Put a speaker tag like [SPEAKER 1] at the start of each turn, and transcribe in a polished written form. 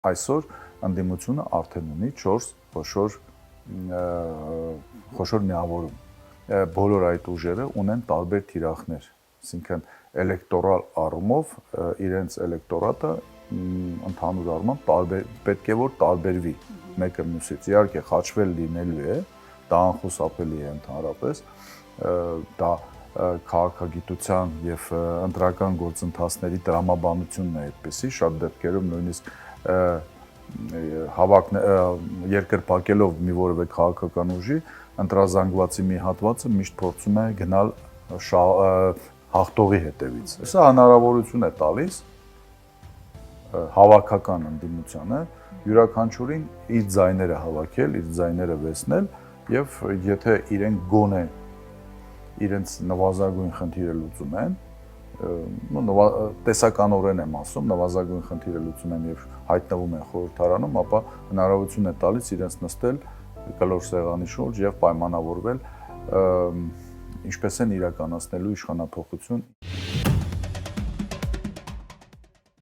[SPEAKER 1] Այսօր ընդդիմությունը արդեն ունի 4 խոշոր միավորում։ Բոլոր այդ ուժերը ունեն տարբեր թիրախներ, այսինքն էլեկտորալ առումով իրենց էլեկտորատը ընդհանուր առմամբ պետք է որ տարբերվի մեկը մյուսից։ Իհարկե խաչվել լինելու է, դա անխուսափելի է ընդհանրապես, դա քաղաքագիտության եւ ընտրական գործընթացների տրամաբանությունն է այդպեսի, շատ դեպքերում նույնիսկ երկրպագելով մի որևէ քաղաքական ուժի ընտրազանգվածի մի հատվածը միշտ փորձում է գնալ հաղթողի հետևից։ Սա հնարավորություն է տալիս հավաքական ընդդիմությանը յուրաքանչյուրին իր ձայները հավաքել, իր ձայները վերցնել եւ եթե իրենք գոնե իրենց նվազագույն խնդիրը լուծում են, տեսականորեն եմ ասում, նվազագույն խնդիրը լուծում են եւ հայտնվում են խորհրդարանում, ապա հնարավորություն է տալիս իրենց նստել կլոր սեղանի շուրջ եւ պայմանավորվել ինչպես են իրականացնելու իշխանափոխություն։